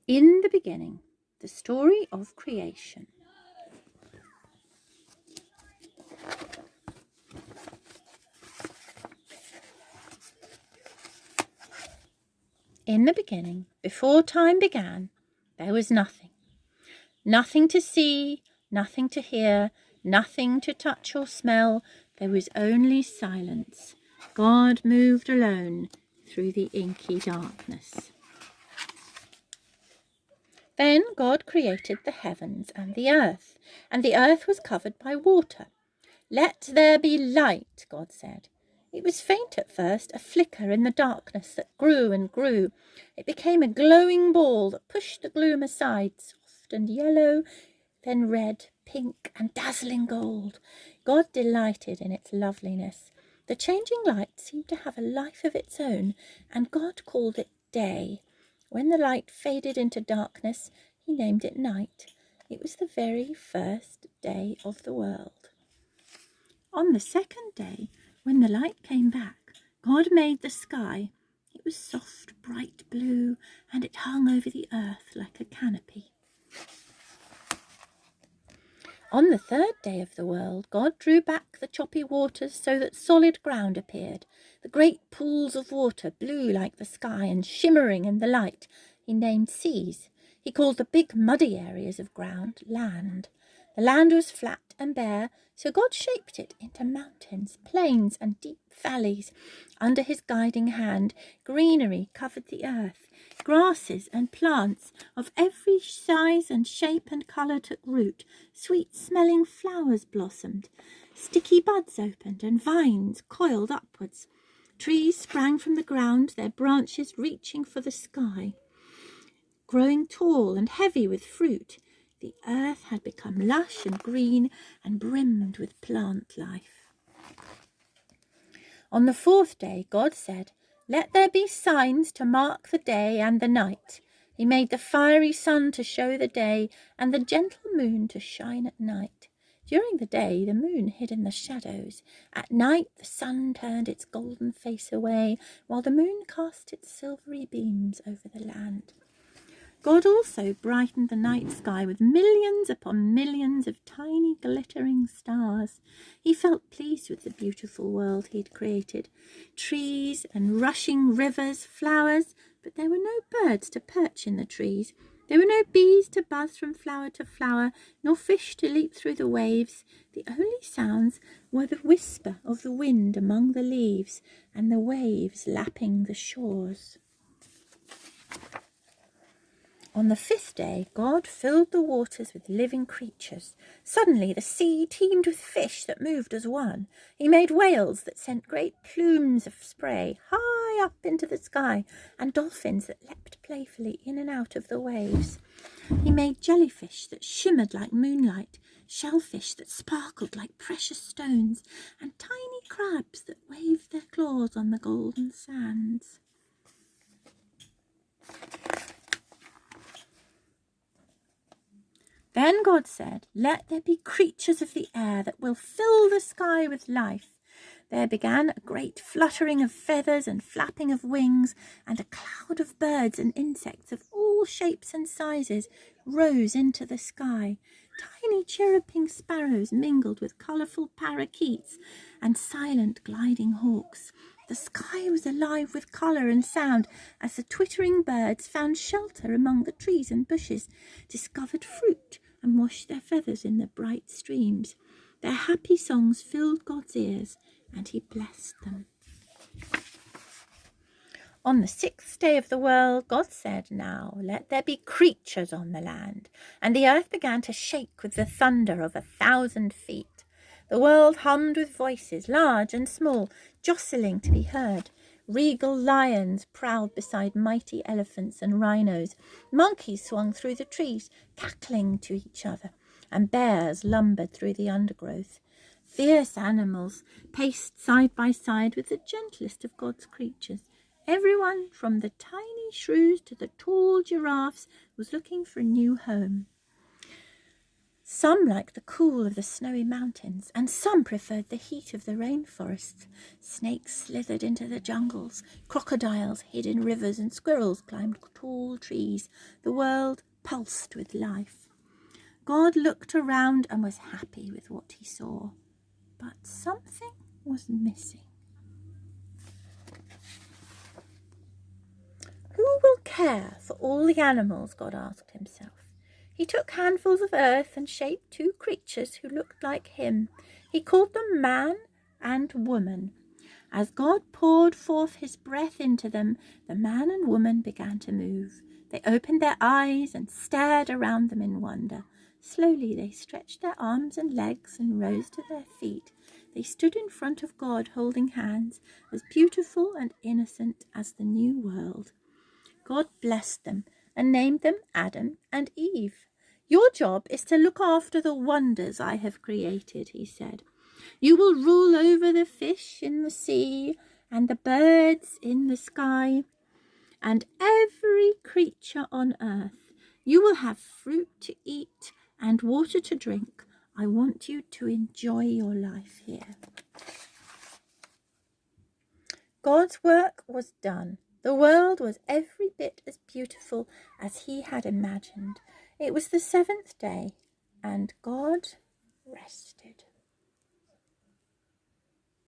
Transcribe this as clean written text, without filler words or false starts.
In the beginning, the story of creation. In the beginning, before time began, there was nothing. Nothing to see, nothing to hear, nothing to touch or smell. There was only silence. God moved alone through the inky darkness. Then God created the heavens and the earth was covered by water. "Let there be light," God said. It was faint at first, a flicker in the darkness that grew and grew. It became a glowing ball that pushed the gloom aside, soft and yellow, then red, pink, and dazzling gold. God delighted in its loveliness. The changing light seemed to have a life of its own, and God called it day. When the light faded into darkness, he named it night. It was the very first day of the world. On the second day, when the light came back, God made the sky. It was soft, bright blue, and it hung over the earth like a canopy. On the third day of the world, God drew back the choppy waters so that solid ground appeared. The great pools of water, blue like the sky and shimmering in the light, he named seas. He called the big muddy areas of ground land. The land was flat and bare, so God shaped it into mountains, plains, and deep valleys. Under his guiding hand, greenery covered the earth. Grasses and plants of every size and shape and colour took root. Sweet-smelling flowers blossomed. Sticky buds opened, and vines coiled upwards. Trees sprang from the ground, their branches reaching for the sky. Growing tall and heavy with fruit, the earth had become lush and green and brimmed with plant life. On the fourth day, God said, "Let there be signs to mark the day and the night." He made the fiery sun to show the day and the gentle moon to shine at night. During the day, the moon hid in the shadows. At night, the sun turned its golden face away, while the moon cast its silvery beams over the land. God also brightened the night sky with millions upon millions of tiny glittering stars. He felt pleased with the beautiful world he'd created. Trees and rushing rivers, flowers, but there were no birds to perch in the trees. There were no bees to buzz from flower to flower, nor fish to leap through the waves. The only sounds were the whisper of the wind among the leaves and the waves lapping the shores. On the fifth day, God filled the waters with living creatures. Suddenly the sea teemed with fish that moved as one. He made whales that sent great plumes of spray high up into the sky, and dolphins that leapt playfully in and out of the waves. He made jellyfish that shimmered like moonlight, shellfish that sparkled like precious stones, and tiny crabs that waved their claws on the golden sands. Then God said, "Let there be creatures of the air that will fill the sky with life." There began a great fluttering of feathers and flapping of wings, and a cloud of birds and insects of all shapes and sizes rose into the sky. Tiny chirruping sparrows mingled with colourful parakeets and silent gliding hawks. The sky was alive with colour and sound as the twittering birds found shelter among the trees and bushes, discovered fruit, and washed their feathers in the bright streams. Their happy songs filled God's ears, and he blessed them. On the sixth day of the world, God said, "Now let there be creatures on the land." And the earth began to shake with the thunder of 1,000 feet. The world hummed with voices, large and small, jostling to be heard. Regal lions prowled beside mighty elephants and rhinos. Monkeys swung through the trees, cackling to each other, and bears lumbered through the undergrowth. Fierce animals paced side by side with the gentlest of God's creatures. Everyone, from the tiny shrews to the tall giraffes, was looking for a new home. Some liked the cool of the snowy mountains, and some preferred the heat of the rainforests. Snakes slithered into the jungles, crocodiles hid in rivers, and squirrels climbed tall trees. The world pulsed with life. God looked around and was happy with what he saw, but something was missing. Who will care for all the animals? God asked himself. He took handfuls of earth and shaped 2 creatures who looked like him. He called them man and woman. As God poured forth his breath into them, the man and woman began to move. They opened their eyes and stared around them in wonder. Slowly they stretched their arms and legs and rose to their feet. They stood in front of God holding hands, as beautiful and innocent as the new world. God blessed them and named them Adam and Eve. Your job is to look after the wonders I have created, he said. You will rule over the fish in the sea and the birds in the sky and every creature on earth. You will have fruit to eat and water to drink. I want you to enjoy your life here. God's work was done. The world was every bit as beautiful as he had imagined. It was the 7th day, and God rested.